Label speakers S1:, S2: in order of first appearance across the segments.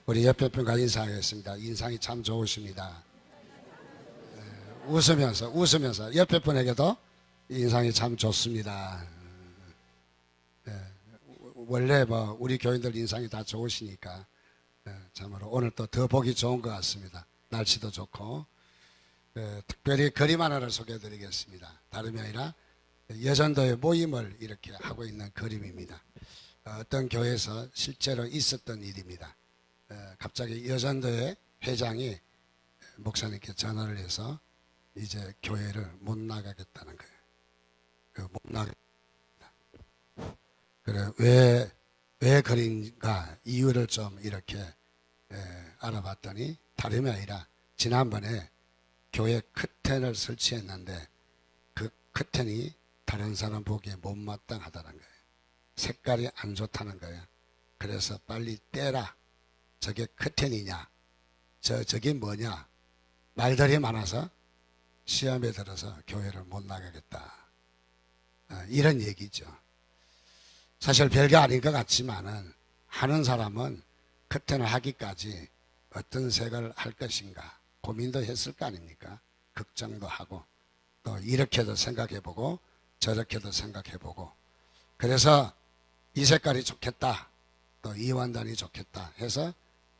S1: 우리 옆에 분과 인사하겠습니다. 인상이 참 좋으십니다. 웃으면서 옆에 분에게도 인상이 참 좋습니다. 원래 우리 교인들 인상이 다 좋으시니까 참으로 오늘 또 더 보기 좋은 것 같습니다. 날씨도 좋고. 특별히 그림 하나를 소개해 드리겠습니다. 다름이 아니라 여전도의 모임을 이렇게 하고 있는 그림입니다. 어떤 교회에서 실제로 있었던 일입니다. 갑자기 여전도의 회장이 목사님께 전화를 해서 이제 교회를 못 나가겠다는 거예요. 못 나가겠다. 그래, 왜 그런가 이유를 좀 이렇게 알아봤더니 다름이 아니라 지난번에 교회 커튼을 설치했는데 그 커튼이 다른 사람 보기에 못마땅하다는 거예요. 색깔이 안 좋다는 거예요. 그래서 빨리 떼라. 저게 커튼이냐? 저게 뭐냐? 말들이 많아서 시험에 들어서 교회를 못 나가겠다. 이런 얘기죠. 사실 별게 아닌 것 같지만은 하는 사람은 커튼을 하기까지 어떤 색을 할 것인가 고민도 했을 거 아닙니까? 걱정도 하고 또 이렇게도 생각해보고 저렇게도 생각해보고 그래서 이 색깔이 좋겠다 또 이 원단이 좋겠다 해서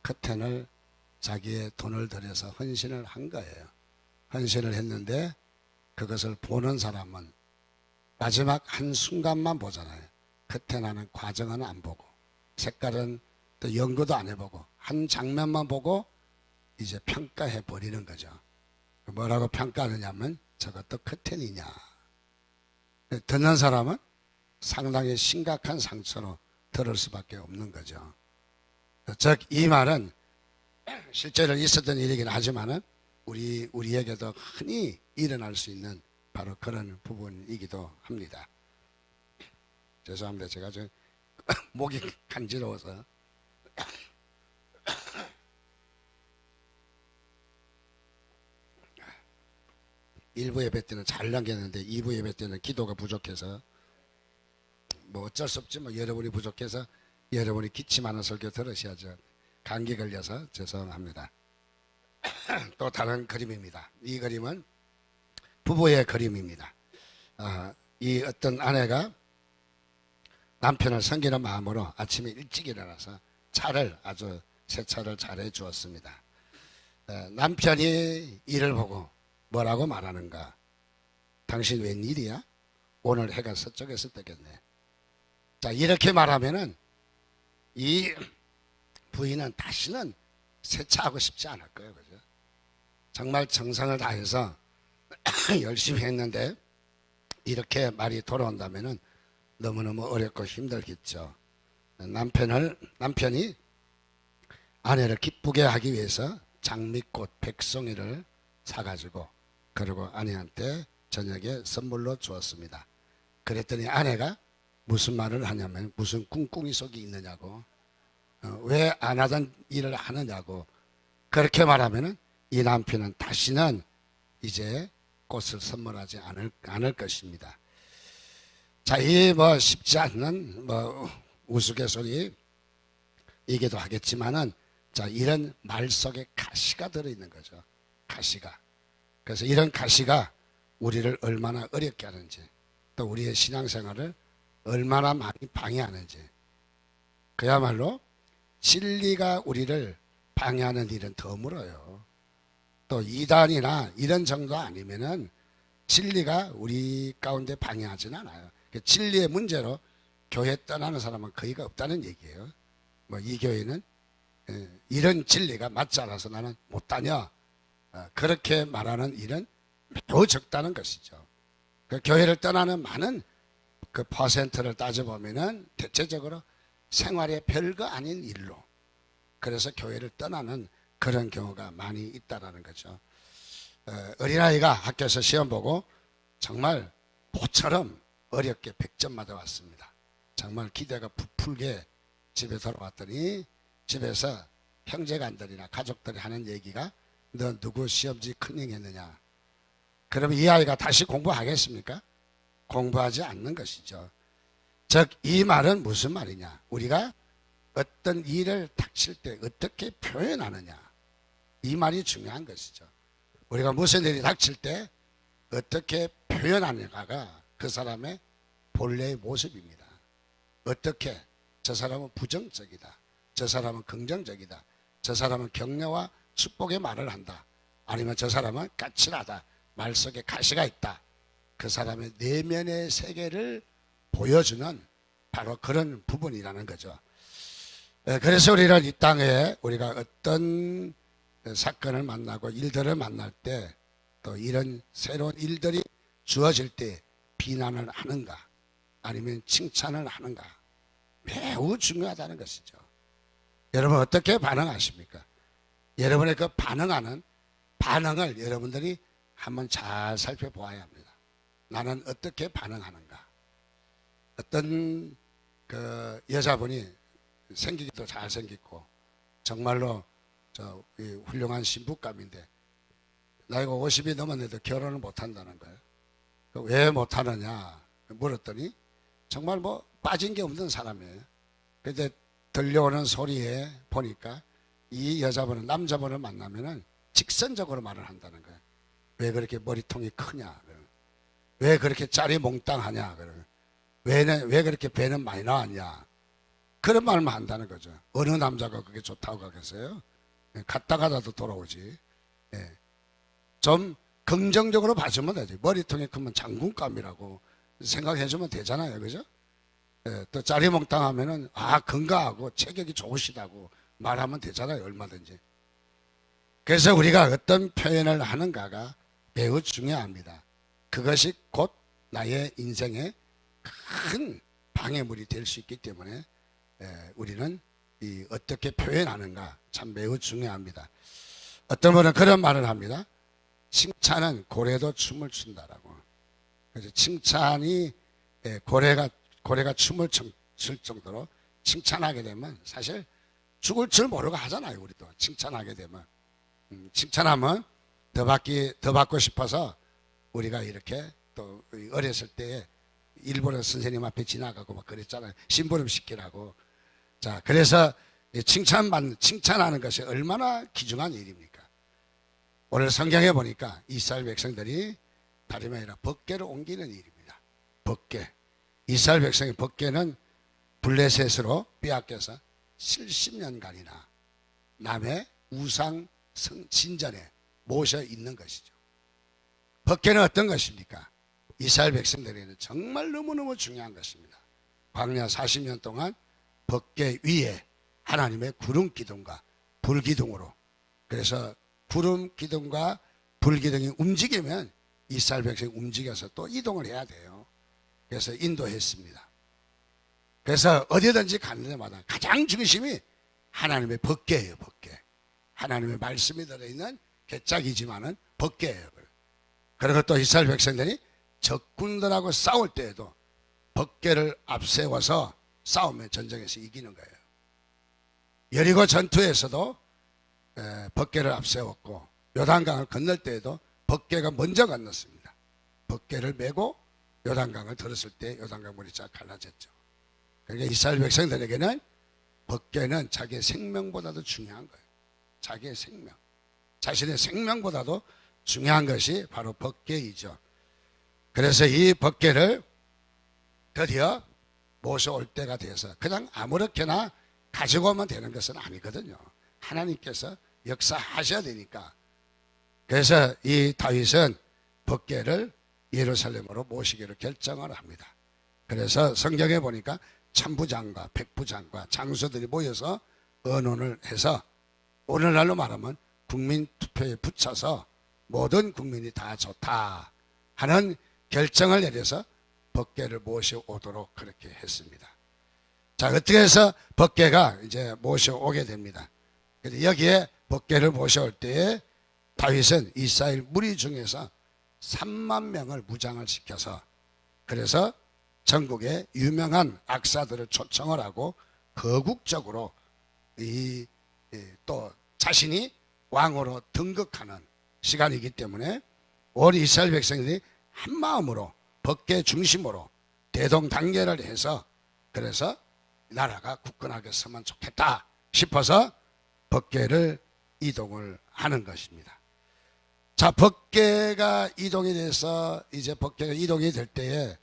S1: 커튼을 자기의 돈을 들여서 헌신을 한 거예요. 헌신을 했는데 그것을 보는 사람은 마지막 한 순간만 보잖아요. 커튼하는 과정은 안 보고 색깔은 또 연구도 안 해보고 한 장면만 보고 이제 평가해 버리는 거죠. 뭐라고 평가하느냐면 저것도 커튼이냐. 듣는 사람은 상당히 심각한 상처로 들을 수밖에 없는 거죠. 즉 이 말은 실제로 있었던 일이긴 하지만은 우리에게도 흔히 일어날 수 있는 바로 그런 부분이기도 합니다. 죄송합니다. 제가 좀 목이 간지러워서. 일부 예배 때는 잘 남겼는데 2부 예배 때는 기도가 부족해서 어쩔 수 없지 여러분이 부족해서 여러분이 기침하는 설교 들으셔야죠. 감기 걸려서 죄송합니다. 또 다른 그림입니다. 이 그림은 부부의 그림입니다. 이 어떤 아내가 남편을 섬기는 마음으로 아침에 일찍 일어나서 새 차를 잘 해주었습니다. 남편이 이를 보고 뭐라고 말하는가? 당신 웬일이야? 오늘 해가 서쪽에서 뜨겠네. 자, 이렇게 말하면은 이 부인은 다시는 세차하고 싶지 않을 거예요. 그죠? 정말 정성을 다해서 열심히 했는데 이렇게 말이 돌아온다면은 너무너무 어렵고 힘들겠죠. 남편이 아내를 기쁘게 하기 위해서 장미꽃 백송이를 사가지고 그리고 아내한테 저녁에 선물로 주었습니다. 그랬더니 아내가 무슨 말을 하냐면 무슨 꿍꿍이 속이 있느냐고 왜 안 하던 일을 하느냐고 그렇게 말하면은 이 남편은 다시는 이제 꽃을 선물하지 않을 것입니다. 자, 이 쉽지 않는 우스갯소리 이기도 하겠지만은 자, 이런 말 속에 가시가 들어있는 거죠. 가시가. 그래서 이런 가시가 우리를 얼마나 어렵게 하는지 또 우리의 신앙생활을 얼마나 많이 방해하는지 그야말로 진리가 우리를 방해하는 일은 드물어요. 또 이단이나 이런 정도 아니면은 진리가 우리 가운데 방해하지는 않아요. 진리의 문제로 교회 떠나는 사람은 거의가 없다는 얘기예요. 이 교회는 이런 진리가 맞지 않아서 나는 못 다녀. 그렇게 말하는 일은 매우 적다는 것이죠. 그 교회를 떠나는 많은 그 퍼센트를 따져보면은 대체적으로 생활의 별거 아닌 일로 그래서 교회를 떠나는 그런 경우가 많이 있다라는 거죠. 어린아이가 학교에서 시험 보고 정말 모처럼 어렵게 100점 맞아왔습니다. 정말 기대가 부풀게 집에 돌아왔더니 집에서 형제간들이나 가족들이 하는 얘기가 너 누구 시험지 큰행 했느냐. 그러면 이 아이가 다시 공부하겠습니까? 공부하지 않는 것이죠. 즉 이 말은 무슨 말이냐. 우리가 어떤 일을 닥칠 때 어떻게 표현하느냐, 이 말이 중요한 것이죠. 우리가 무슨 일이 닥칠 때 어떻게 표현하느냐가 그 사람의 본래의 모습입니다. 어떻게, 저 사람은 부정적이다, 저 사람은 긍정적이다, 저 사람은 격려와 축복의 말을 한다, 아니면 저 사람은 까칠하다, 말 속에 가시가 있다, 그 사람의 내면의 세계를 보여주는 바로 그런 부분이라는 거죠. 그래서 우리는 이 땅에 우리가 어떤 사건을 만나고 일들을 만날 때, 또 이런 새로운 일들이 주어질 때 비난을 하는가 아니면 칭찬을 하는가, 매우 중요하다는 것이죠. 여러분 어떻게 반응하십니까? 여러분의 그 반응하는 반응을 여러분들이 한번 잘 살펴보아야 합니다. 나는 어떻게 반응하는가. 어떤 그 여자분이 생기기도 잘생겼고 정말로 훌륭한 신부감인데 나이가 50이 넘었는데도 결혼을 못한다는 거예요. 왜 못하느냐 물었더니 정말 뭐 빠진 게 없는 사람이에요. 근데 들려오는 소리에 보니까 이 여자분은 남자분을 만나면은 직선적으로 말을 한다는 거예요. 왜 그렇게 머리통이 크냐, 왜 그렇게 짤이 몽땅하냐, 왜 그렇게 배는 많이 나왔냐, 그런 말만 한다는 거죠. 어느 남자가 그게 좋다고 하겠어요? 갔다 가다도 돌아오지. 좀 긍정적으로 봐주면 되지. 머리통이 크면 장군감이라고 생각해주면 되잖아요, 그죠? 또 짜리몽땅하면은 건강하고 체격이 좋으시다고 말하면 되잖아요, 얼마든지. 그래서 우리가 어떤 표현을 하는가가 매우 중요합니다. 그것이 곧 나의 인생의 큰 방해물이 될 수 있기 때문에 우리는 어떻게 표현하는가 참 매우 중요합니다. 어떤 분은 그런 말을 합니다. 칭찬은 고래도 춤을 춘다라고. 그래서 칭찬이 고래가 춤을 출 정도로 칭찬하게 되면 사실 죽을 줄 모르고 하잖아요. 우리도 칭찬하게 되면 칭찬하면 더 받고 싶어서 우리가 이렇게 또 어렸을 때 일본어 선생님 앞에 지나가고 막 그랬잖아요. 심부름 시키라고. 자, 그래서 칭찬하는 것이 얼마나 귀중한 일입니까? 오늘 성경에 보니까 이스라엘 백성들이 다름이 아니라 법궤를 옮기는 일입니다. 법궤. 이스라엘 백성의 법궤는 블레셋으로 빼앗겨서 70년간이나 남의 우상 진전에 모셔 있는 것이죠. 법궤는 어떤 것입니까? 이스라엘 백성들에게는 정말 너무너무 중요한 것입니다. 광야 40년 동안 법궤 위에 하나님의 구름 기둥과 불 기둥으로, 그래서 구름 기둥과 불 기둥이 움직이면 이스라엘 백성이 움직여서 또 이동을 해야 돼요. 그래서 인도했습니다. 그래서 어디든지 가는 데마다 가장 중심이 하나님의 법궤예요. 법궤. 하나님의 말씀이 들어있는 괴짝이지만은 법궤예요. 그리고 또 이스라엘 백성들이 적군들하고 싸울 때에도 법궤를 앞세워서 싸우면 전쟁에서 이기는 거예요. 여리고 전투에서도 법궤를 앞세웠고, 요단강을 건널 때에도 법궤가 먼저 건넜습니다. 법궤를 메고 요단강을 들었을 때 요단강 물이 쫙 갈라졌죠. 그러니까 이스라엘 백성들에게는 법궤는 자기의 생명보다도 중요한 거예요. 자기의 생명, 자신의 생명보다도 중요한 것이 바로 법궤이죠. 그래서 이 법궤를 드디어 모셔올 때가 돼서 그냥 아무렇게나 가지고 오면 되는 것은 아니거든요. 하나님께서 역사하셔야 되니까. 그래서 이 다윗은 법궤를 예루살렘으로 모시기로 결정을 합니다. 그래서 성경에 보니까 천부장과 백부장과 장수들이 모여서 의논을 해서 오늘날로 말하면 국민 투표에 붙여서 모든 국민이 다 좋다 하는 결정을 내려서 법궤를 모셔오도록 그렇게 했습니다. 자, 어떻게 해서 법궤가 이제 모셔오게 됩니다. 여기에 법궤를 모셔올 때에 다윗은 이스라엘 무리 중에서 3만 명을 무장을 시켜서, 그래서 전국의 유명한 악사들을 초청을 하고 거국적으로 또 자신이 왕으로 등극하는 시간이기 때문에 온 이스라엘 백성들이 한 마음으로 법궤 중심으로 대동단계를 해서, 그래서 나라가 굳건하게 서면 좋겠다 싶어서 법궤를 이동을 하는 것입니다. 자, 법궤가 이동이 돼서 이제 법궤가 이동이 될 때에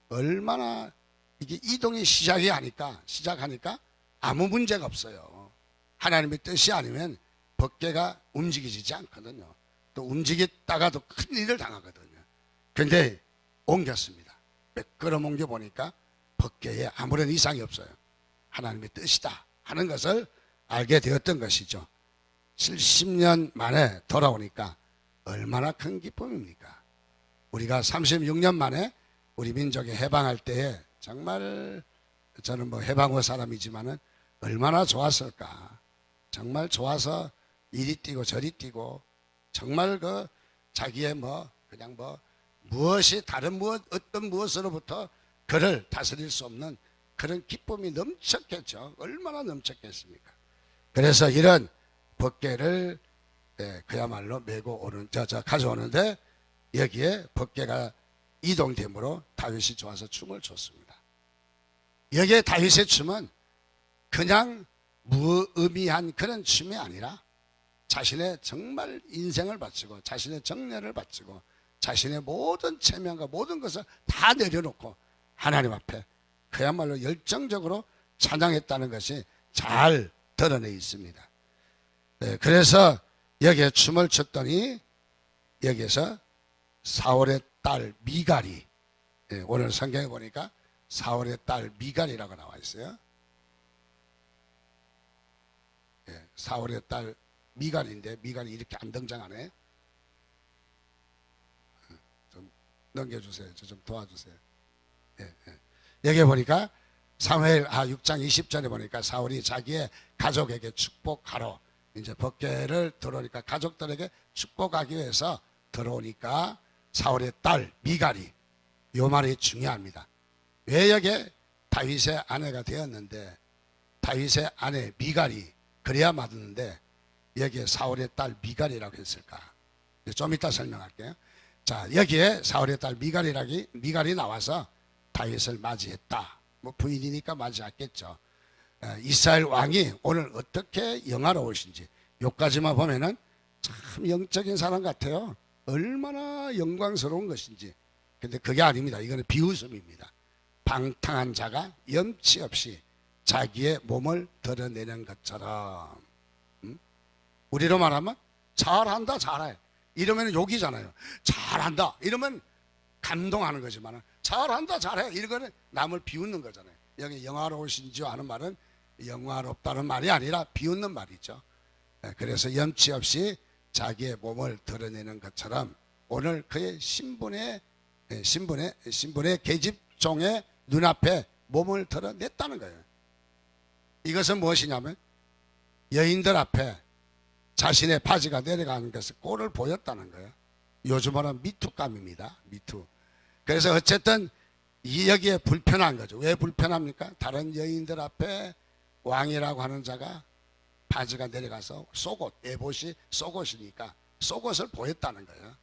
S1: 얼마나 이게 이동이 시작하니까 아무 문제가 없어요. 하나님의 뜻이 아니면 법궤가 움직이지 않거든요. 또 움직였다가도 큰 일을 당하거든요. 그런데 옮겼습니다. 끌어 옮겨 보니까 법궤에 아무런 이상이 없어요. 하나님의 뜻이다 하는 것을 알게 되었던 것이죠. 70년 만에 돌아오니까 얼마나 큰 기쁨입니까? 우리가 36년 만에 우리 민족이 해방할 때에 정말 저는 뭐 해방후 사람이지만은 얼마나 좋았을까. 정말 좋아서 이리 뛰고 저리 뛰고 정말 그 자기의 뭐 그냥 뭐 무엇이 다른 어떤 무엇으로부터 그를 다스릴 수 없는 그런 기쁨이 넘쳤겠죠. 얼마나 넘쳤겠습니까? 그래서 이런 법궤를 그야말로 메고 오는 가져오는데 여기에 법궤가 이동됨으로 다윗이 좋아서 춤을 췄습니다. 여기에 다윗의 춤은 그냥 무의미한 그런 춤이 아니라 자신의 정말 인생을 바치고 자신의 정열을 바치고 자신의 모든 체면과 모든 것을 다 내려놓고 하나님 앞에 그야말로 열정적으로 찬양했다는 것이 잘 드러내 있습니다. 그래서 여기에 춤을 췄더니 여기에서 사울의 딸 미갈이, 오늘 성경에 보니까 사울의 딸 미갈이라고 나와 있어요. 사울의 딸 미갈인데 미갈이 이렇게 안 등장하네. 좀 넘겨주세요. 저 좀 도와주세요. 여기 보니까 사무엘 6장 20절에 보니까 사울이 자기의 가족에게 축복하러 이제 법궤를 들어오니까 가족들에게 축복하기 위해서 들어오니까 사울의 딸 미갈이, 요 말이 중요합니다. 왜 여기 다윗의 아내가 되었는데 다윗의 아내 미갈이 그래야 맞는데 여기에 사울의 딸 미갈이라고 했을까? 좀 이따 설명할게요. 자, 여기에 사울의 딸 미갈이 나와서 다윗을 맞이했다. 뭐 부인이니까 맞이했겠죠. 이스라엘 왕이 오늘 어떻게 영화로우신지 요까지만 보면은 참 영적인 사람 같아요. 얼마나 영광스러운 것인지. 근데 그게 아닙니다. 이거는 비웃음입니다. 방탕한 자가 염치 없이 자기의 몸을 드러내는 것처럼. 우리로 말하면 잘한다 잘해 이러면 욕이잖아요. 잘한다 이러면 감동하는 거지만 잘한다 잘해 이거는 남을 비웃는 거잖아요. 여기 영화로우신지 하는 말은 영화롭다는 말이 아니라 비웃는 말이죠. 그래서 염치 없이 자기의 몸을 드러내는 것처럼 오늘 그의 신분의 계집종의 눈앞에 몸을 드러냈다는 거예요. 이것은 무엇이냐면 여인들 앞에 자신의 바지가 내려가는 것을 꼴을 보였다는 거예요. 요즘은 미투감입니다. 미투. 그래서 어쨌든 여기에 불편한 거죠. 왜 불편합니까? 다른 여인들 앞에 왕이라고 하는 자가 바지가 내려가서 속옷, 에봇이 속옷이니까 속옷을 보였다는 거예요.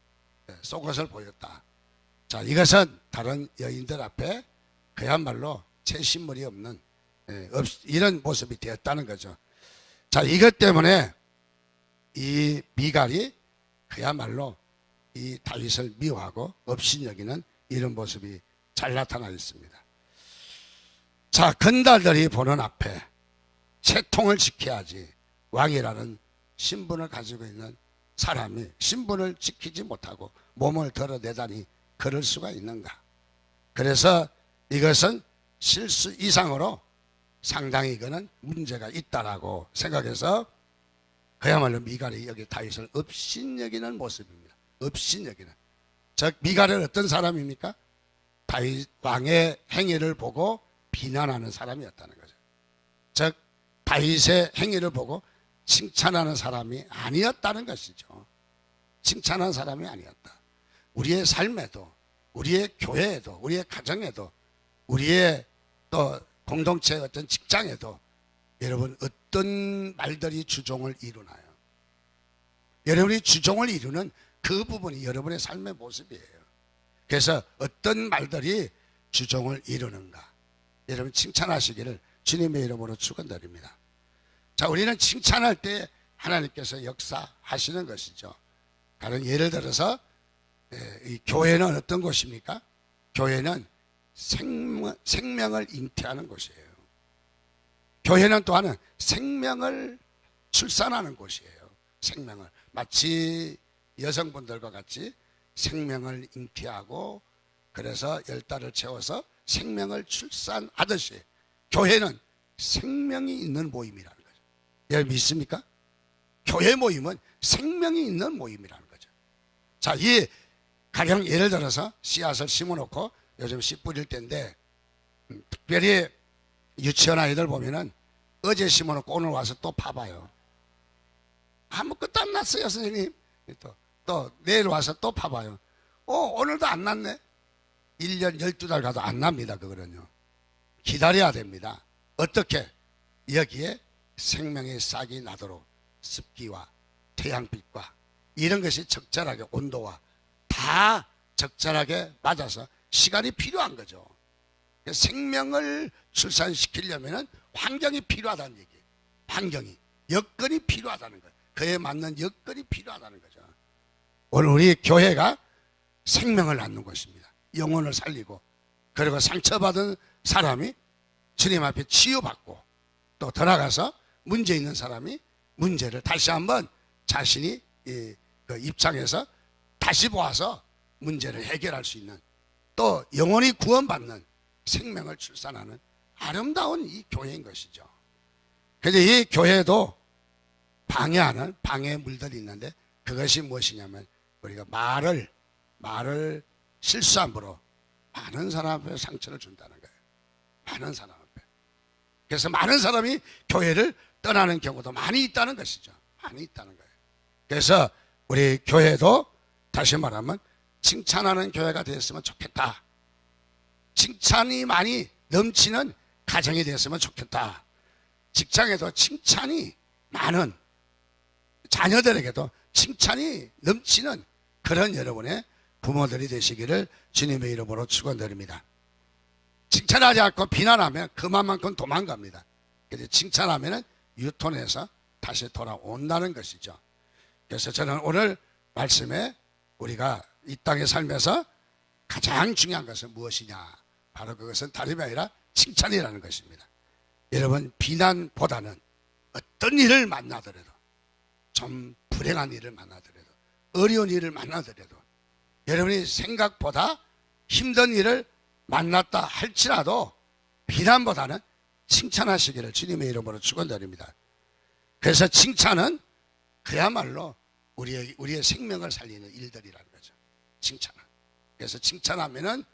S1: 속옷을 보였다. 자, 이것은 다른 여인들 앞에 그야말로 채신물이 없는 이런 모습이 되었다는 거죠. 자, 이것 때문에 이 미갈이 그야말로 이 다윗을 미워하고 업신여기는 이런 모습이 잘 나타나 있습니다. 자, 건달들이 보는 앞에 채통을 지켜야지 왕이라는 신분을 가지고 있는 사람이 신분을 지키지 못하고 몸을 드러내다니 그럴 수가 있는가. 그래서 이것은 실수 이상으로 상당히 이거는 문제가 있다라고 생각해서 그야말로 미갈이 여기 다윗을 업신여기는 모습입니다. 업신여기는. 즉 미갈은 어떤 사람입니까? 다윗 왕의 행위를 보고 비난하는 사람이었다는 거죠. 즉 다윗의 행위를 보고 칭찬하는 사람이 아니었다는 것이죠. 칭찬하는 사람이 아니었다. 우리의 삶에도 우리의 교회에도 우리의 가정에도 우리의 또 공동체의 어떤 직장에도 여러분 어떤 말들이 주종을 이루나요? 여러분이 주종을 이루는 그 부분이 여러분의 삶의 모습이에요. 그래서 어떤 말들이 주종을 이루는가? 여러분 칭찬하시기를 주님의 이름으로 축원드립니다. 자, 우리는 칭찬할 때 하나님께서 역사하시는 것이죠. 다른 예를 들어서 이 교회는 어떤 곳입니까? 교회는 생명을 잉태하는 곳이에요. 교회는 또한 생명을 출산하는 곳이에요. 생명을 마치 여성분들과 같이 생명을 잉태하고 그래서 10달을 채워서 생명을 출산하듯이 교회는 생명이 있는 모임이라는 거죠. 여러분 믿습니까? 교회 모임은 생명이 있는 모임이라는 거죠. 자, 이 가령 예를 들어서 씨앗을 심어놓고 요즘 씨 뿌릴 때인데 특별히 유치원 아이들 보면은 어제 심어놓고 오늘 와서 또 파봐요. 아무것도 안 났어요 선생님. 또 내일 와서 또 파봐요. 오늘도 안 났네. 1년 12달 가도 안 납니다. 그거는요. 기다려야 됩니다. 어떻게? 여기에 생명의 싹이 나도록 습기와 태양빛과 이런 것이 적절하게 온도와 다 적절하게 맞아서 시간이 필요한 거죠. 생명을 출산시키려면 환경이 필요하다는 얘기예요. 환경이, 여건이 필요하다는 거예요. 그에 맞는 여건이 필요하다는 거죠. 오늘 우리 교회가 생명을 낳는 곳입니다. 영혼을 살리고 그리고 상처받은 사람이 주님 앞에 치유받고 또 돌아가서 문제 있는 사람이 문제를 다시 한번 자신이 그 입장에서 다시 보아서 문제를 해결할 수 있는 또 영혼이 구원받는 생명을 출산하는 아름다운 이 교회인 것이죠. 그런데 이 교회도 방해하는 방해의 물들이 있는데 그것이 무엇이냐면 우리가 말을 실수함으로 많은 사람 앞에 상처를 준다는 거예요. 많은 사람 앞에. 그래서 많은 사람이 교회를 떠나는 경우도 많이 있다는 것이죠. 많이 있다는 거예요. 그래서 우리 교회도 다시 말하면 칭찬하는 교회가 되었으면 좋겠다. 칭찬이 많이 넘치는 가정이 되었으면 좋겠다. 직장에도 칭찬이 많은 자녀들에게도 칭찬이 넘치는 그런 여러분의 부모들이 되시기를 주님의 이름으로 축원드립니다. 칭찬하지 않고 비난하면 그만큼 도망갑니다. 그런데 칭찬하면 유턴해서 다시 돌아온다는 것이죠. 그래서 저는 오늘 말씀에 우리가 이 땅에 살면서 가장 중요한 것은 무엇이냐? 바로 그것은 다름이 아니라 칭찬이라는 것입니다. 여러분 비난보다는 어떤 일을 만나더라도 좀 불행한 일을 만나더라도 어려운 일을 만나더라도 여러분이 생각보다 힘든 일을 만났다 할지라도 비난보다는 칭찬하시기를 주님의 이름으로 축원드립니다. 그래서 칭찬은 그야말로 우리의 생명을 살리는 일들이라는 거죠. 칭찬은. 그래서 칭찬하면은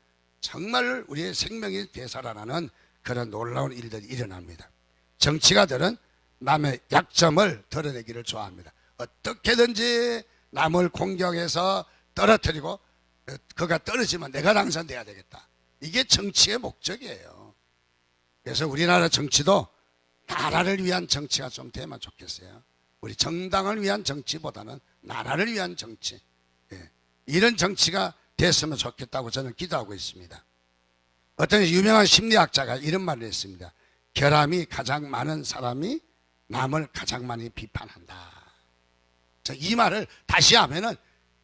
S1: 정말 우리의 생명이 되살아나는 그런 놀라운 일들이 일어납니다. 정치가들은 남의 약점을 드러내기를 좋아합니다. 어떻게든지 남을 공격해서 떨어뜨리고 그가 떨어지면 내가 당선돼야 되겠다. 이게 정치의 목적이에요. 그래서 우리나라 정치도 나라를 위한 정치가 좀 되면 좋겠어요. 우리 정당을 위한 정치보다는 나라를 위한 정치, 이런 정치가 됐으면 좋겠다고 저는 기도하고 있습니다. 어떤 유명한 심리학자가 이런 말을 했습니다. 결함이 가장 많은 사람이 남을 가장 많이 비판한다. 이 말을 다시 하면은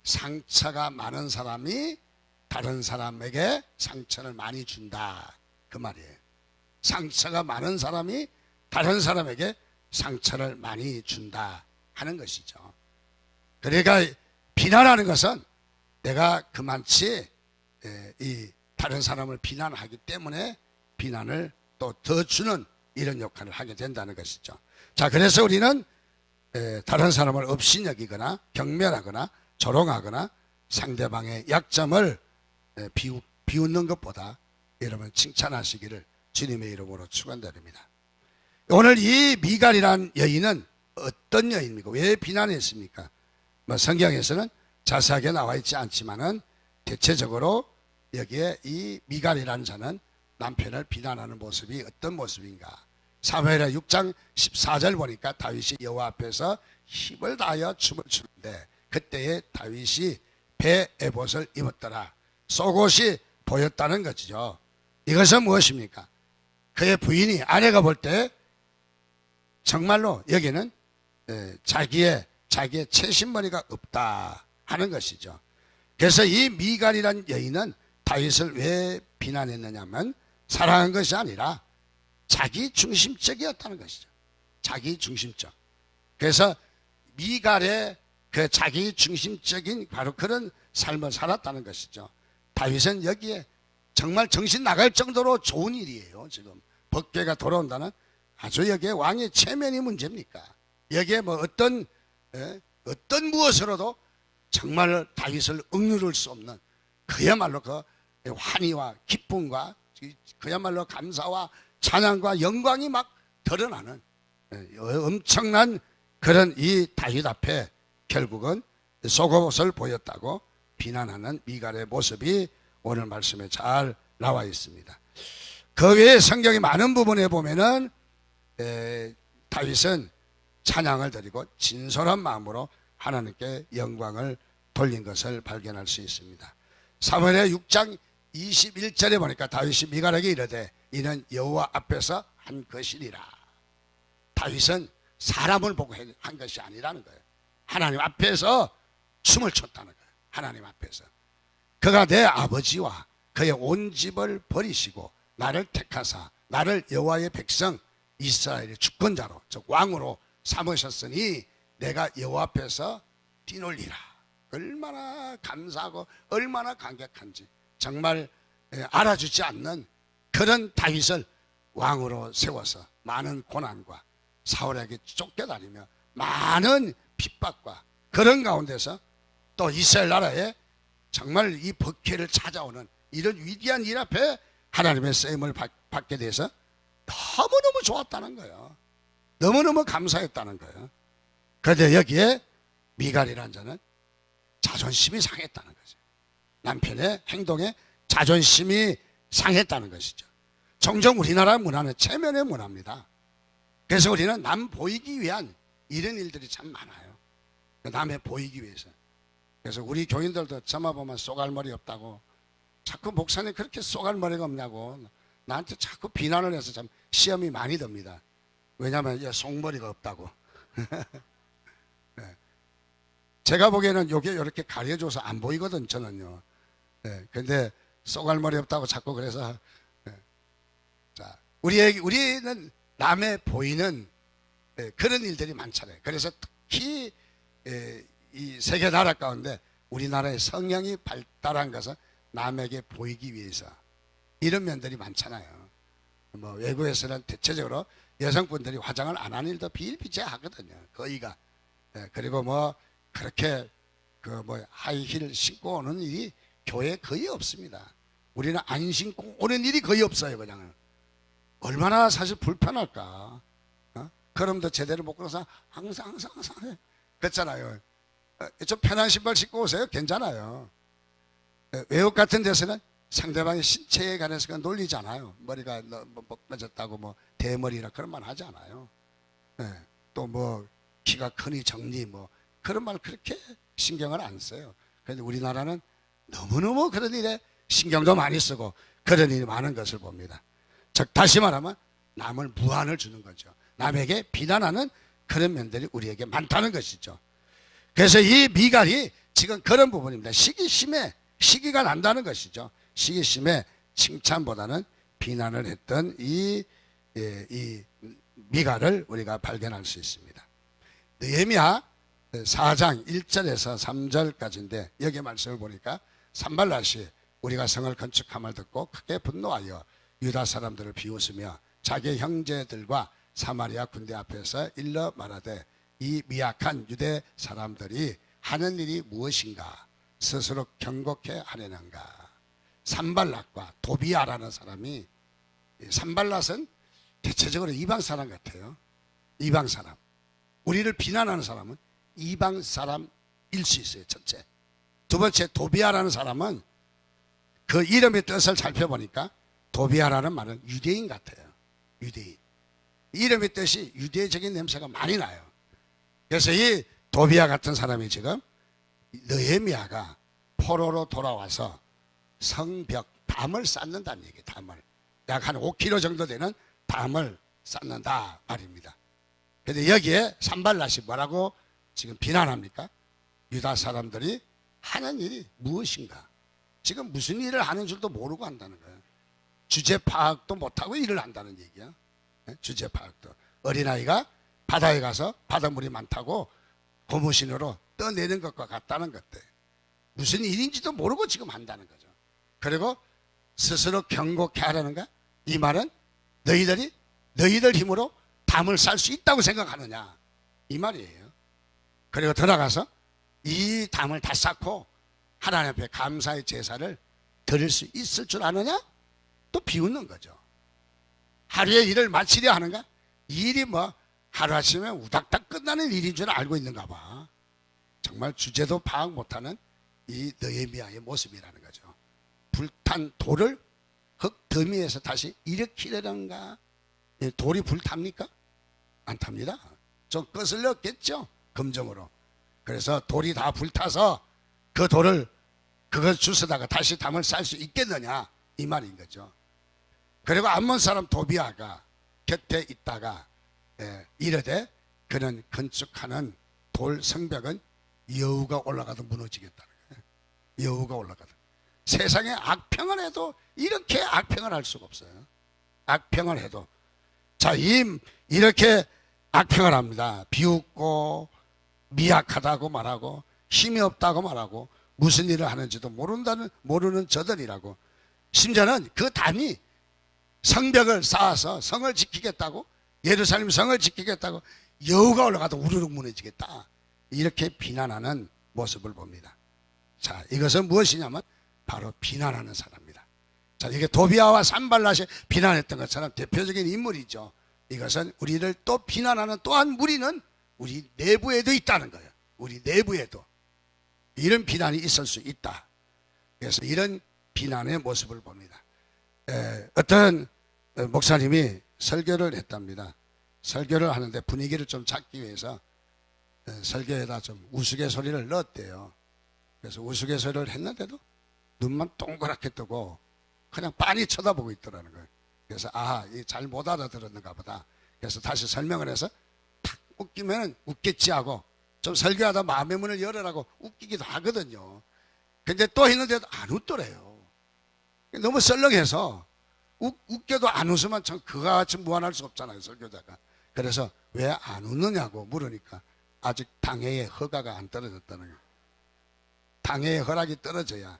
S1: 상처가 많은 사람이 다른 사람에게 상처를 많이 준다. 그 말이에요. 상처가 많은 사람이 다른 사람에게 상처를 많이 준다 하는 것이죠. 그러니까 비난하는 것은 내가 그만치 이 다른 사람을 비난하기 때문에 비난을 또 더 주는 이런 역할을 하게 된다는 것이죠. 자, 그래서 우리는 다른 사람을 업신여기거나 경멸하거나 조롱하거나 상대방의 약점을 비웃는 것보다 여러분 칭찬하시기를 주님의 이름으로 축원드립니다. 오늘 이 미갈이라는 여인은 어떤 여인입니까? 왜 비난했습니까? 성경에서는 자세하게 나와 있지 않지만은 대체적으로 여기에 이 미갈이라는 자는 남편을 비난하는 모습이 어떤 모습인가? 사무엘하 6장 14절 보니까 다윗이 여호와 앞에서 힘을 다하여 춤을 추는데 그때에 다윗이 배 에봇을 입었더라. 속옷이 보였다는 것이죠. 이것은 무엇입니까? 그의 부인이 아내가 볼 때 정말로 여기는 자기의 채신머리가 없다 하는 것이죠. 그래서 이 미갈이란 여인은 다윗을 왜 비난했느냐면 사랑한 것이 아니라 자기 중심적이었다는 것이죠. 자기 중심적. 그래서 미갈의 그 자기 중심적인 바로 그런 삶을 살았다는 것이죠. 다윗은 여기에 정말 정신 나갈 정도로 좋은 일이에요. 지금 법궤가 돌아온다는 아주 여기에 왕의 체면이 문제입니까? 여기에 뭐 어떤 무엇으로도 정말 다윗을 억누를 수 없는 그야말로 그 환희와 기쁨과 그야말로 감사와 찬양과 영광이 막 드러나는 엄청난 그런 이 다윗 앞에 결국은 속옷을 보였다고 비난하는 미갈의 모습이 오늘 말씀에 잘 나와 있습니다. 그 외에 성경의 많은 부분에 보면은 다윗은 찬양을 드리고 진솔한 마음으로 하나님께 영광을 돌린 것을 발견할 수 있습니다. 사무엘의 6장 21절에 보니까 다윗이 미갈에게 이르되 이는 여호와 앞에서 한 것이니라. 다윗은 사람을 보고 한 것이 아니라는 거예요. 하나님 앞에서 춤을 췄다는 거예요. 하나님 앞에서. 그가 내 아버지와 그의 온 집을 버리시고 나를 택하사 나를 여호와의 백성 이스라엘의 주권자로 즉 왕으로 삼으셨으니 내가 여호와 앞에서 뛰놀리라. 얼마나 감사하고 얼마나 감격한지 정말 알아주지 않는 그런 다윗을 왕으로 세워서 많은 고난과 사울에게 쫓겨다니며 많은 핍박과 그런 가운데서 또 이스라엘 나라에 정말 이 법궤를 찾아오는 이런 위대한 일 앞에 하나님의 쓰임을 받게 돼서 너무너무 좋았다는 거예요. 너무너무 감사했다는 거예요. 그런데 여기에 미갈이라는 자는 자존심이 상했다는 거죠. 남편의 행동에 자존심이 상했다는 것이죠. 종종 우리나라 문화는 체면의 문화입니다. 그래서 우리는 남 보이기 위한 이런 일들이 참 많아요. 남의 보이기 위해서. 그래서 우리 교인들도 저만 보면 쏘갈머리 없다고 자꾸 목사님 그렇게 쏘갈머리가 없냐고 나한테 자꾸 비난을 해서 참 시험이 많이 듭니다. 왜냐하면 속머리가 없다고. 네. 제가 보기에는 요게 이렇게 가려줘서 안 보이거든 저는요. 네. 근데 쏘갈머리 없다고 자꾸 그래서 네. 자 우리는 남의 보이는 그런 일들이 많잖아요. 그래서 특히 이 세계 나라 가운데 우리나라의 성령이 발달한 것은 남에게 보이기 위해서 이런 면들이 많잖아요. 뭐 외국에서는 대체적으로 여성분들이 화장을 안 하는 일도 비일비재하거든요. 거의가. 그리고 뭐 그렇게 그 뭐 하이힐 신고 오는 일이 교회에 거의 없습니다. 우리는 안 신고 오는 일이 거의 없어요. 그냥 얼마나 사실 불편할까. 걸음도 제대로 못 걸어서 항상 그렇잖아요. 좀 편한 신발 신고 오세요. 괜찮아요. 외국 같은 데서는 상대방의 신체에 관해서 놀리잖아요. 머리가 벗겨졌다고 뭐 대머리라 그런 말 하지 않아요. 또 뭐 키가 크니 적니 뭐 그런 말 그렇게 신경을 안 써요. 그런데 우리나라는 너무너무 그런 일에 신경도 많이 쓰고 그런 일이 많은 것을 봅니다. 즉 다시 말하면 남을 무한을 주는 거죠. 남에게 비난하는 그런 면들이 우리에게 많다는 것이죠. 그래서 이 미갈이 지금 그런 부분입니다. 시기가 난다는 것이죠. 시기심에 칭찬보다는 비난을 했던 이 미갈을 우리가 발견할 수 있습니다. 느헤미야 4장 1절에서 3절까지인데 여기 말씀을 보니까 산발랏이 우리가 성을 건축함을 듣고 크게 분노하여 유다 사람들을 비웃으며 자기 형제들과 사마리아 군대 앞에서 일러 말하되 이 미약한 유대 사람들이 하는 일이 무엇인가 스스로 경고케 하려는가. 산발랏과 도비아라는 사람이 산발랏은 대체적으로 이방 사람 같아요. 이방 사람. 우리를 비난하는 사람은 이방 사람일 수 있어요. 첫째. 두 번째 도비아라는 사람은 그 이름의 뜻을 살펴보니까 도비아라는 말은 유대인 같아요. 유대인. 이름의 뜻이 유대적인 냄새가 많이 나요. 그래서 이 도비아 같은 사람이 지금 느헤미야가 포로로 돌아와서 성벽 담을 쌓는다는 얘기예요. 담을 약 한 5km 정도 되는 담을 쌓는다 말입니다. 그런데 여기에 산발랏이 뭐라고 지금 비난합니까? 유다 사람들이 하는 일이 무엇인가? 지금 무슨 일을 하는 줄도 모르고 한다는 거예요. 주제 파악도 못하고 일을 한다는 얘기야. 주제 파악도. 어린아이가 바다에 가서 바닷물이 많다고 고무신으로 떠내는 것과 같다는 것들. 무슨 일인지도 모르고 지금 한다는 거죠. 그리고 스스로 경고케 하라는가? 이 말은 너희들 힘으로 담을 쌀 수 있다고 생각하느냐? 이 말이에요. 그리고 들어가서 이 담을 다 쌓고 하나님 앞에 감사의 제사를 드릴 수 있을 줄 아느냐? 또 비웃는 거죠. 하루의 일을 마치려 하는가? 이 일이 뭐 하루아침에 우닥닥 끝나는 일인 줄 알고 있는가 봐. 정말 주제도 파악 못하는 이 느헤미야의 모습이라는 거죠. 불탄 돌을 흙 더미에서 다시 일으키려는가? 돌이 불탑니까? 안 탑니다. 좀 거슬렸겠죠, 금정으로. 그래서 돌이 다 불타서 그 돌을 그걸 주워다가 다시 담을 쌓을 수 있겠느냐, 이 말인 거죠. 그리고 암몬 사람 도비아가 곁에 있다가 이르되 그는 건축하는 돌 성벽은 여우가 올라가도 무너지겠다는 거예요. 여우가 올라가도. 세상에 악평을 해도 이렇게 악평을 할 수가 없어요. 악평을 해도. 자, 이렇게 악평을 합니다. 비웃고 미약하다고 말하고 힘이 없다고 말하고 무슨 일을 하는지도 모르는 저들이라고. 심지어는 그 담이 성벽을 쌓아서 성을 지키겠다고, 예루살렘 성을 지키겠다고 여우가 올라가도 우르르 무너지겠다, 이렇게 비난하는 모습을 봅니다. 자, 이것은 무엇이냐면 바로 비난하는 사람입니다. 자, 이게 도비아와 산발랏이 비난했던 것처럼 대표적인 인물이죠. 이것은 우리를 또 비난하는 또 한 무리는 우리 내부에도 있다는 거예요. 우리 내부에도 이런 비난이 있을 수 있다. 그래서 이런 비난의 모습을 봅니다. 어떤 목사님이 설교를 했답니다. 설교를 하는데 분위기를 좀 잡기 위해서 설교에다 좀 우스갯소리를 넣었대요. 그래서 우스갯소리를 했는데도 눈만 동그랗게 뜨고 그냥 빤히 쳐다보고 있더라는 거예요. 그래서 잘 못 알아들었는가 보다. 그래서 다시 설명을 해서 탁 웃기면 웃겠지 하고 좀 설교하다 마음의 문을 열으라고 웃기기도 하거든요. 근데 또 했는데도 안 웃더래요. 너무 썰렁해서 웃겨도 안 웃으면 참 그가 같이 무한할 수 없잖아요, 설교자가. 그래서 왜 안 웃느냐고 물으니까 아직 당회의 허가가 안 떨어졌다는 거예요. 당회의 허락이 떨어져야.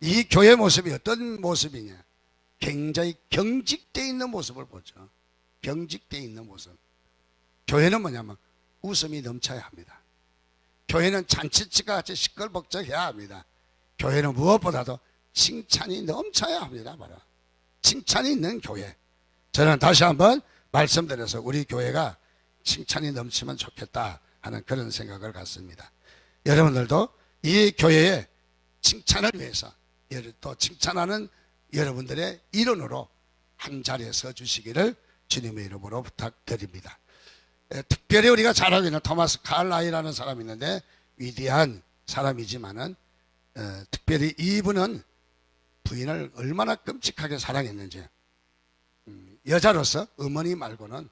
S1: 이 교회 모습이 어떤 모습이냐? 굉장히 경직되어 있는 모습을 보죠. 경직되어 있는 모습. 교회는 뭐냐면 웃음이 넘쳐야 합니다. 교회는 잔치치가 같이 시끌벅적해야 합니다. 교회는 무엇보다도 칭찬이 넘쳐야 합니다. 바로 칭찬이 있는 교회. 저는 다시 한번 말씀드려서 우리 교회가 칭찬이 넘치면 좋겠다 하는 그런 생각을 갖습니다. 여러분들도 이 교회의 칭찬을 위해서 또 칭찬하는 여러분들의 일원으로 한 자리에 서 주시기를 주님의 이름으로 부탁드립니다. 특별히 우리가 잘 알고 있는 토마스 칼라이라는 사람이 있는데 위대한 사람이지만은 특별히 이분은 부인을 얼마나 끔찍하게 사랑했는지, 여자로서 어머니 말고는,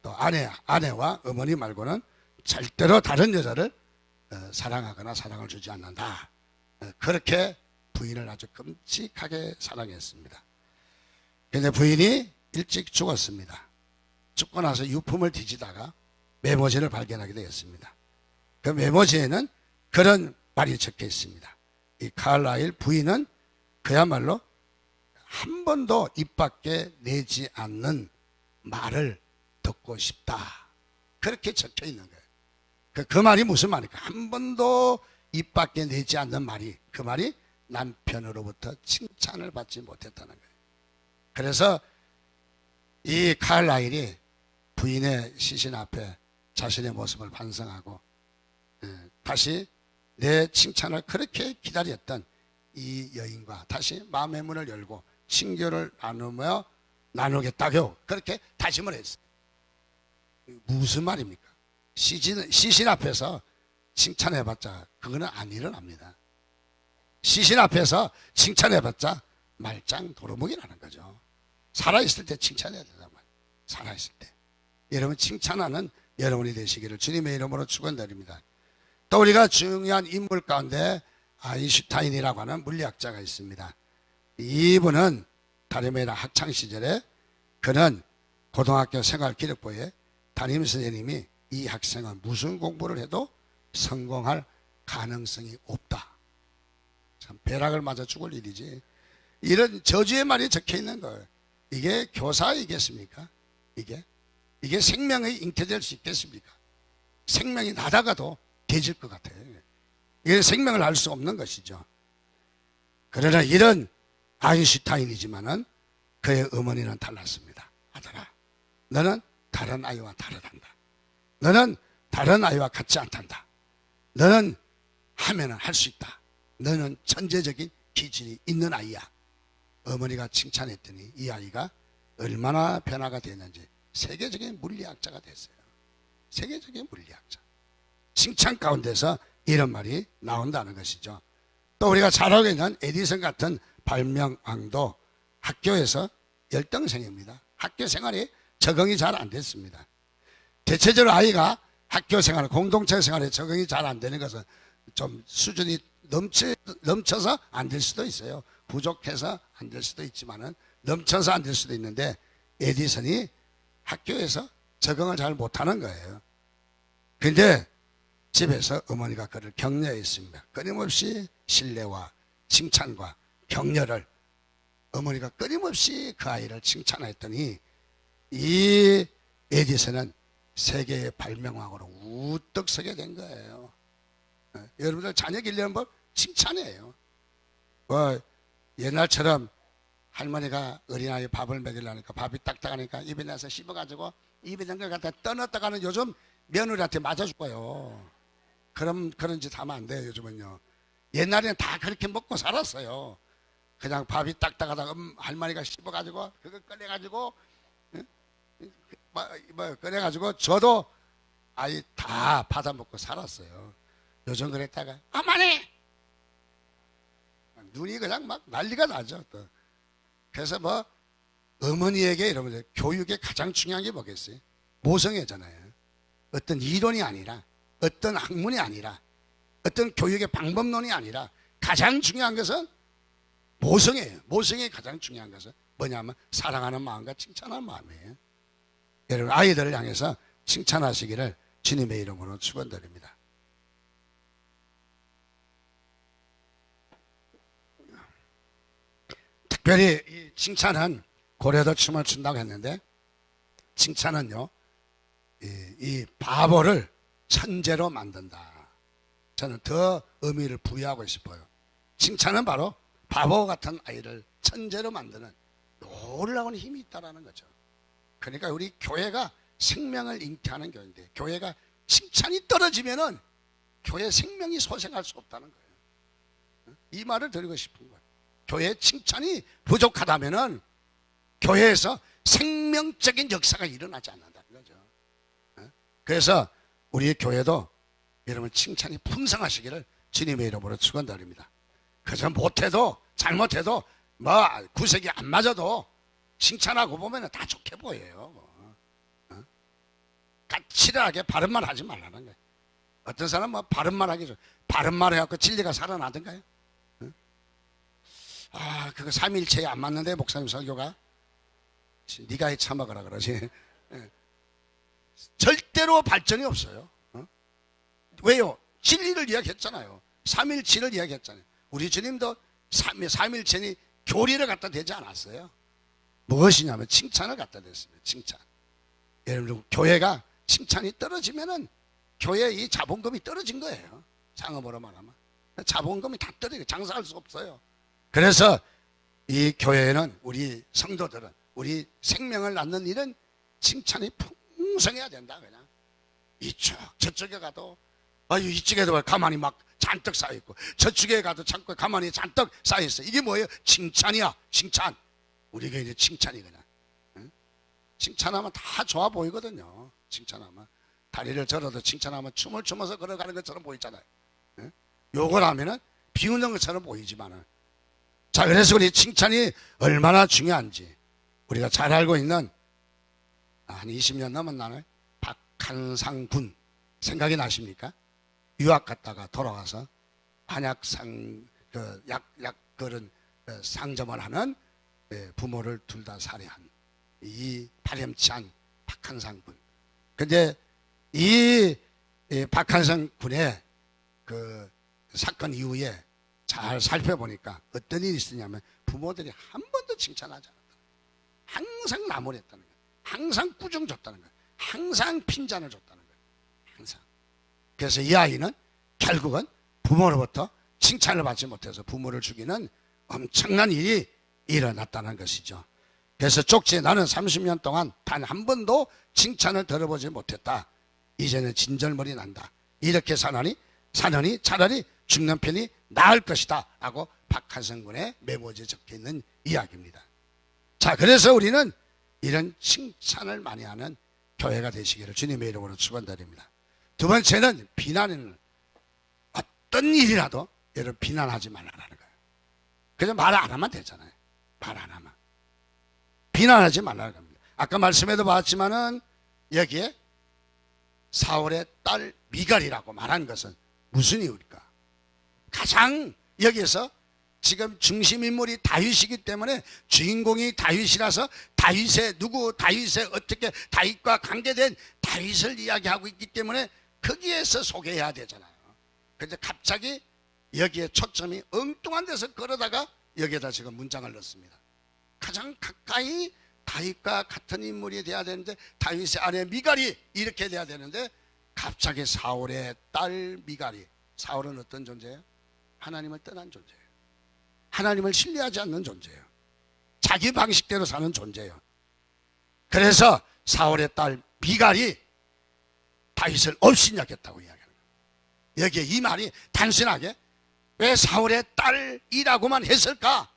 S1: 또 아내와 어머니 말고는 절대로 다른 여자를 사랑하거나 사랑을 주지 않는다. 그렇게 부인을 아주 끔찍하게 사랑했습니다. 그런데 부인이 일찍 죽었습니다. 죽고 나서 유품을 뒤지다가 메모지를 발견하게 되었습니다. 그 메모지에는 그런 말이 적혀 있습니다. 이 칼라일 부인은 그야말로 한 번도 입 밖에 내지 않는 말을 듣고 싶다, 그렇게 적혀 있는 거예요. 그 말이 무슨 말입니까? 한 번도 입 밖에 내지 않는 말이, 그 말이 남편으로부터 칭찬을 받지 못했다는 거예요. 그래서 이 칼라일이 부인의 시신 앞에 자신의 모습을 반성하고 다시 내 칭찬을 그렇게 기다렸던 이 여인과 다시 마음의 문을 열고 친교를 나누겠다고 그렇게 다짐을 했어요. 무슨 말입니까? 시신 앞에서 칭찬해봤자 그거는 안 일어납니다. 시신 앞에서 칭찬해봤자 말짱 도루묵이라는 거죠. 살아있을 때 칭찬해야 된단 말이에요. 살아있을 때. 여러분 칭찬하는 여러분이 되시기를 주님의 이름으로 축원드립니다. 또 우리가 중요한 인물 가운데 아인슈타인이라고 하는 물리학자가 있습니다. 이분은 다름이 아니라 학창시절에 그는 고등학교 생활기록부에 담임 선생님이 이 학생은 무슨 공부를 해도 성공할 가능성이 없다. 참 벼락을 맞아 죽을 일이지. 이런 저주의 말이 적혀 있는 거예요. 이게 교사이겠습니까? 이게 생명이 잉태될 수 있겠습니까? 생명이 나다가도 깨질 것 같아요. 이게 생명을 알 수 없는 것이죠. 그러나 이런 아인슈타인이지만은 그의 어머니는 달랐습니다. 아들아, 너는 다른 아이와 다르단다. 너는 다른 아이와 같지 않단다. 너는 하면은 할 수 있다. 너는 천재적인 기질이 있는 아이야. 어머니가 칭찬했더니 이 아이가 얼마나 변화가 됐는지 세계적인 물리학자가 됐어요. 세계적인 물리학자. 칭찬 가운데서 이런 말이 나온다는 것이죠. 또 우리가 잘 알고 있는 에디슨 같은 발명왕도 학교에서 열등생입니다. 학교 생활이 적응이 잘 안 됐습니다. 대체적으로 아이가 학교 생활, 공동체 생활에 적응이 잘 안 되는 것은 좀 수준이 넘쳐서 안 될 수도 있어요. 부족해서 안 될 수도 있지만은 넘쳐서 안 될 수도 있는데 에디슨이 학교에서 적응을 잘 못하는 거예요. 그런데 집에서 어머니가 그를 격려했습니다. 끊임없이 신뢰와 칭찬과 격려를 어머니가 끊임없이 그 아이를 칭찬했더니 이 에디슨은 세계의 발명왕으로 우뚝 서게 된 거예요. 여러분들 자녀 길러는 법 칭찬이에요. 옛날처럼 할머니가 어린아이 밥을 먹이려니까 밥이 딱딱하니까 입에 넣어서 씹어가지고 입에 넣은 걸 갖다 떠넣었다가는 요즘 며느리한테 맞아 죽어요. 그런 짓 하면 안 돼요. 요즘은요. 옛날에는 다 그렇게 먹고 살았어요. 그냥 밥이 딱딱하다가 할머니가 씹어가지고 그거 꺼내가지고 꺼내가지고 저도 아이 다 받아 먹고 살았어요. 요즘 그랬다가 어머니 눈이 그냥 막 난리가 나죠. 또. 그래서 뭐 어머니에게 여러분들 교육의 가장 중요한 게 뭐겠어요? 모성애잖아요. 어떤 이론이 아니라 어떤 학문이 아니라 어떤 교육의 방법론이 아니라 가장 중요한 것은 모성애예요. 모성애의 가장 중요한 것은 뭐냐면 사랑하는 마음과 칭찬하는 마음이에요. 여러분 아이들을 향해서 칭찬하시기를 주님의 이름으로 축원드립니다. 특별히 이 칭찬은 고래도 춤을 춘다고 했는데 칭찬은요 이 바보를 천재로 만든다. 저는 더 의미를 부여하고 싶어요. 칭찬은 바로 바보 같은 아이를 천재로 만드는 놀라운 힘이 있다는 거죠. 그러니까 우리 교회가 생명을 잉태하는 교회인데 교회가 칭찬이 떨어지면은 교회 생명이 소생할 수 없다는 거예요. 이 말을 드리고 싶은 거예요. 교회 칭찬이 부족하다면은 교회에서 생명적인 역사가 일어나지 않는다는 거죠. 그래서 우리 교회도 여러분 칭찬이 풍성하시기를 주님의 이름으로 축원드립니다. 그저 못해도 잘못해도 뭐 구색이 안 맞아도 칭찬하고 보면 다 좋게 보여요. 까칠하게 바른 말 하지 말라는 거예요. 어떤 사람은 뭐 바른 말 하기 좋아. 바른 말 해갖고 진리가 살아나던가요? 그거 삼일체에 안 맞는데 목사님 설교가 네가 해 처먹으라 그러지. 절대로 발전이 없어요. 왜요? 진리를 이야기했잖아요. 삼일체를 이야기했잖아요. 우리 주님도 삼일체니 교리를 갖다 대지 않았어요. 무엇이냐면 칭찬을 갖다 댔습니다. 칭찬. 여러분 교회가 칭찬이 떨어지면은 교회 이 자본금이 떨어진 거예요. 상업으로 말하면 자본금이 다 떨어지고 장사할 수 없어요. 그래서 이 교회에는 우리 성도들은 우리 생명을 낳는 일은 칭찬이 풍성해야 된다. 그냥 이쪽 저쪽에 가도 이쪽에도 가만히 막 잔뜩 쌓여있고 저쪽에 가도 창고에 가만히 잔뜩 쌓여있어. 이게 뭐예요? 칭찬이야. 칭찬. 우리 교회는 칭찬이 그냥 칭찬하면 다 좋아 보이거든요. 칭찬하면 다리를 절어도 칭찬하면 춤을 추면서 걸어가는 것처럼 보이잖아요. 욕을 하면은 비웃는 것처럼 보이지만은 자 그래서 우리 칭찬이 얼마나 중요한지 우리가 잘 알고 있는 한 20년 넘은 나는 박한상 군 생각이 나십니까? 유학 갔다가 돌아와서 한약상 약 그런 상점을 하는 부모를 둘 다 살해한 이 파렴치한 박한상 군. 근데 이 박한상 군의 그 사건 이후에 잘 살펴보니까 어떤 일이 있었냐면 부모들이 한 번도 칭찬하지 않았다. 항상 나무랬다는 거예요. 항상 꾸중 줬다는 거예요. 항상 핀잔을 줬다는 거예요. 항상. 그래서 이 아이는 결국은 부모로부터 칭찬을 받지 못해서 부모를 죽이는 엄청난 일이 일어났다는 것이죠. 그래서 쪽지에 나는 30년 동안 단 한 번도 칭찬을 들어보지 못했다. 이제는 진절머리 난다. 이렇게 사느니 차라리 죽는 편이 나을 것이다 하고 박한성 군의 메모지에 적혀있는 이야기입니다. 자, 그래서 우리는 이런 칭찬을 많이 하는 교회가 되시기를 주님의 이름으로 축원드립니다. 두 번째는 비난은 어떤 일이라도 여러분 비난하지 말라는 거예요. 그냥 말 안 하면 되잖아요. 말 안 하면. 비난하지 말라는 겁니다. 아까 말씀에도 봤지만은 여기에 사울의 딸 미갈이라고 말한 것은 무슨 이유일까? 가장 여기에서 지금 중심인물이 다윗이기 때문에 주인공이 다윗이라서 다윗의 어떻게 다윗과 관계된 다윗을 이야기하고 있기 때문에 거기에서 소개해야 되잖아요. 그런데 갑자기 여기에 초점이 엉뚱한 데서 걸어다가 여기에다 지금 문장을 넣습니다. 가장 가까이 다윗과 같은 인물이 돼야 되는데 다윗의 아내 미갈이 이렇게 돼야 되는데 갑자기 사울의 딸 미갈이. 사울은 어떤 존재예요? 하나님을 떠난 존재예요. 하나님을 신뢰하지 않는 존재예요. 자기 방식대로 사는 존재예요. 그래서 사울의 딸 미갈이 다윗을 업신여겼다고 이야기합니다. 여기에 이 말이 단순하게 왜 사울의 딸이라고만 했을까?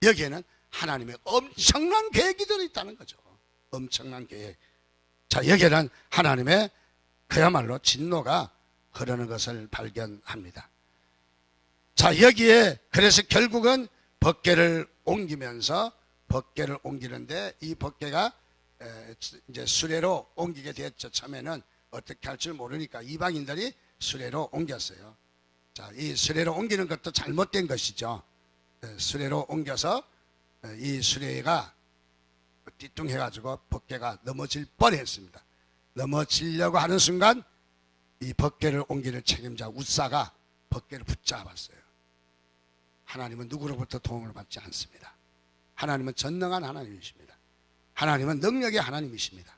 S1: 여기에는 하나님의 엄청난 계획이 들어있다는 거죠. 엄청난 계획. 자, 여기에는 하나님의 그야말로 진노가 흐르는 것을 발견합니다. 자, 여기에 그래서 결국은 법궤를 옮기는데 이 법궤가 이제 수레로 옮기게 됐죠. 처음에는 어떻게 할 줄 모르니까 이방인들이 수레로 옮겼어요. 자, 이 수레로 옮기는 것도 잘못된 것이죠. 수레로 옮겨서 이 수레가 띠뚱해가지고 법궤가 넘어질 뻔했습니다. 넘어지려고 하는 순간 이 법궤를 옮기는 책임자 웃사가 법궤를 붙잡았어요. 하나님은 누구로부터 도움을 받지 않습니다. 하나님은 전능한 하나님이십니다. 하나님은 능력의 하나님이십니다.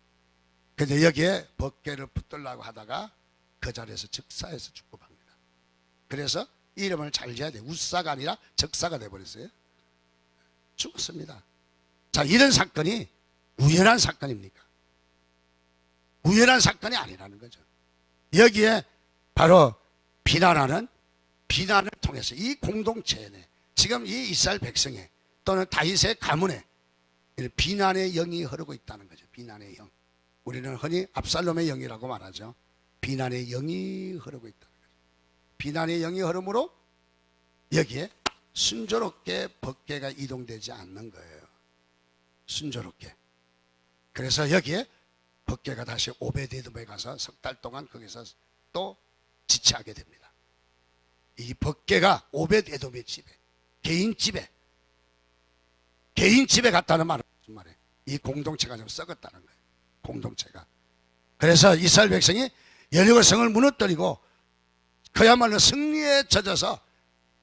S1: 그런데 여기에 법궤를 붙들려고 하다가 그 자리에서 즉사해서 죽고 맙니다. 그래서 이름을 잘 지어야 돼요. 웃사가 아니라 적사가 돼버렸어요. 죽었습니다. 자, 이런 사건이 우연한 사건입니까? 우연한 사건이 아니라는 거죠. 여기에 바로 비난을 통해서 이 공동체 내 지금 이 이스라엘 백성에 또는 다윗의 가문에 비난의 영이 흐르고 있다는 거죠. 비난의 영. 우리는 흔히 압살롬의 영이라고 말하죠. 비난의 영이 흐르고 있다는 거죠. 비난의 영이 흐름으로 여기에 순조롭게 법궤가 이동되지 않는 거예요. 순조롭게. 그래서 여기에 법궤가 다시 오베데돔에 가서 석 달 동안 거기서 또 지체하게 됩니다. 이 법궤가 오베데돔의 집에, 개인 집에 갔다는 말은 무슨 말이에요? 이 공동체가 좀 썩었다는 거예요. 공동체가. 그래서 이스라엘 백성이 여리고 성을 무너뜨리고 그야말로 승리에 젖어서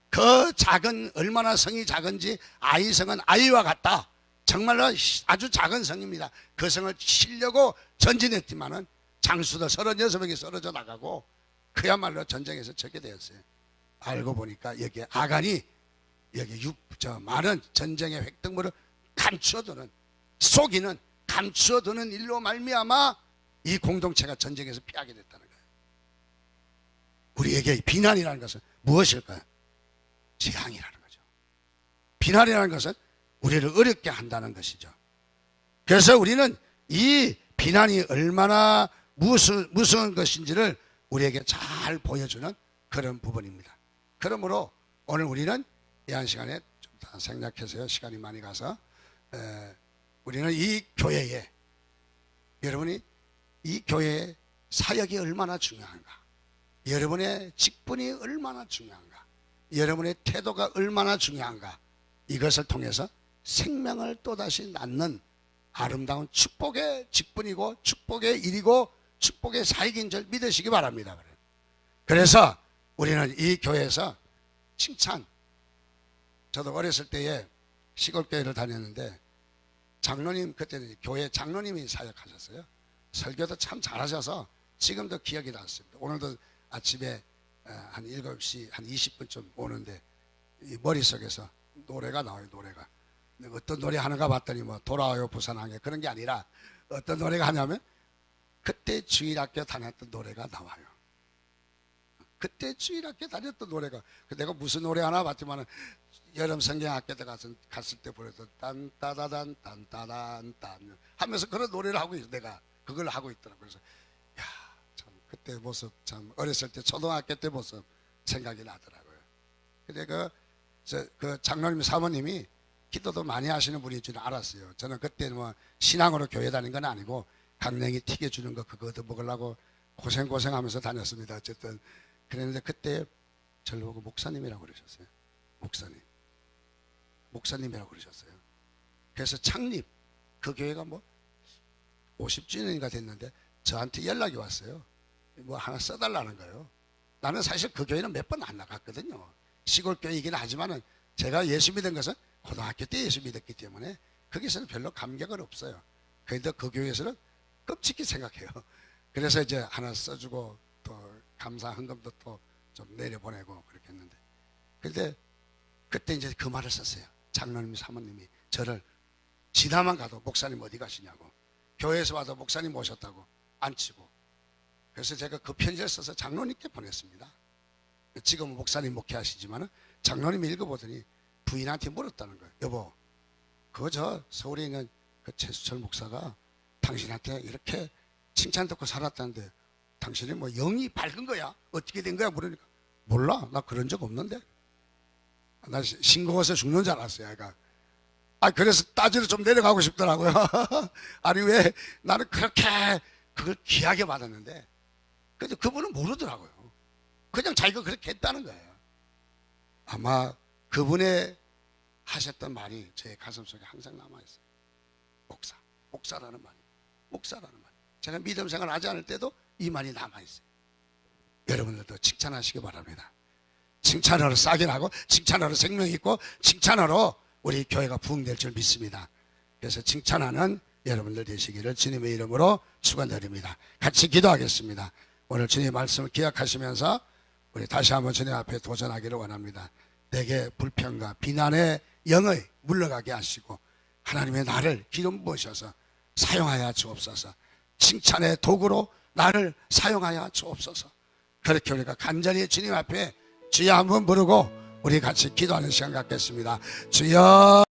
S1: 그 작은, 얼마나 성이 작은지 아이 성은 아이와 같다. 정말로 아주 작은 성입니다. 그 성을 치려고 전진했지만은 장수들 36명이 쓰러져 나가고 그야말로 전쟁에서 져게 되었어요. 알고 보니까 여기에 아간이 여기 많은 전쟁의 획득물을 감추어두는, 속이는, 감추어두는 일로 말미암아 이 공동체가 전쟁에서 피하게 됐다는 거예요. 우리에게 비난이라는 것은 무엇일까요? 재앙이라는 거죠. 비난이라는 것은 우리를 어렵게 한다는 것이죠. 그래서 우리는 이 비난이 얼마나 무서운 것인지를 우리에게 잘 보여주는 그런 부분입니다. 그러므로 오늘 우리는 이 한 시간에 좀 더 생략해서요. 시간이 많이 가서 우리는 이 교회에 여러분이 이 교회의 사역이 얼마나 중요한가, 여러분의 직분이 얼마나 중요한가, 여러분의 태도가 얼마나 중요한가, 이것을 통해서 생명을 또다시 낳는 아름다운 축복의 직분이고 축복의 일이고 축복의 사역인 줄 믿으시기 바랍니다. 그래서 우리는 이 교회에서 칭찬, 저도 어렸을 때에 시골교회를 다녔는데 장로님, 그때는 교회 장로님이 사역하셨어요. 설교도 참 잘하셔서 지금도 기억이 났습니다. 오늘도 아침에 한 7시 한 20분쯤 오는데 이 머릿속에서 노래가 나와요. 노래가 어떤 노래 하는가 봤더니 뭐 돌아와요 부산항에, 그런 게 아니라 어떤 노래가 하냐면 그때 주일학교 다녔던 노래가 나와요. 그때 주일학교 다녔던 노래가, 내가 무슨 노래 하나 봤지만은 여름 성경학교 때 갔을 때 부르던 딴따다단 딴따단 딴 하면서 그런 노래를 하고 있어. 내가 그걸 하고 있더라고. 그래서 야, 참 그때 모습, 참 어렸을 때 초등학교 때 모습 생각이 나더라고요. 근데 그 장로님 사모님이 기도도 많이 하시는 분인 줄 알았어요. 저는 그때 뭐 신앙으로 교회 다닌 건 아니고 강냉이 튀겨주는 거 그거 얻어 먹으려고 고생하면서 다녔습니다. 어쨌든 그랬는데 그때 저를 보고 목사님이라고 그러셨어요. 목사님이라고 그러셨어요. 그래서 창립, 그 교회가 뭐 50주년인가 됐는데 저한테 연락이 왔어요. 뭐 하나 써달라는 거예요. 나는 사실 그 교회는 몇 번 안 나갔거든요. 시골 교회이긴 하지만은 제가 예수 믿은 것은 고등학교 때 예수 믿었기 때문에 거기서는 별로 감격은 없어요. 그런데 그 교회에서는 끔찍히 생각해요. 그래서 이제 하나 써주고 또 감사 헌금도 또 좀 내려보내고 그렇게 했는데, 근데 그때 이제 그 말을 썼어요. 장로님 사모님이 저를 지나만 가도 목사님 어디 가시냐고, 교회에서 와도 목사님 오셨다고 안 치고, 그래서 제가 그 편지를 써서 장로님께 보냈습니다. 지금은 목사님 목회하시지만 장로님이 읽어보더니 부인한테 물었다는 거예요. 여보, 그거 저 서울에 있는 그 최수철 목사가 당신한테 이렇게 칭찬 듣고 살았다는데 당신이 뭐 영이 밝은 거야? 어떻게 된 거야? 물으니까 몰라, 나 그런 적 없는데. 나 싱거워서 죽는 줄 알았어요. 애가. 그래서 따지러 좀 내려가고 싶더라고요. 아니 왜 나는 그렇게 그걸 귀하게 받았는데, 근데 그분은 모르더라고요. 그냥 자기가 그렇게 했다는 거예요. 아마 그분의 하셨던 말이 제 가슴속에 항상 남아있어요. 목사라는 말이. 제가 믿음 생활하지 않을 때도 이 말이 남아있어요. 여러분들도 칭찬하시기 바랍니다. 칭찬으로 싹이 나고 칭찬으로 생명이 있고 칭찬으로 우리 교회가 부흥될 줄 믿습니다. 그래서 칭찬하는 여러분들 되시기를 주님의 이름으로 축원드립니다. 같이 기도하겠습니다. 오늘 주님의 말씀을 기억하시면서 우리 다시 한번 주님 앞에 도전하기를 원합니다. 내게 불평과 비난의 영을 물러가게 하시고 하나님의 나를 기름 부으셔서 사용하여 주옵소서. 칭찬의 도구로 나를 사용하여 주옵소서. 그렇게 우리가 간절히 주님 앞에 주여 한번 부르고 우리 같이 기도하는 시간 갖겠습니다. 주여.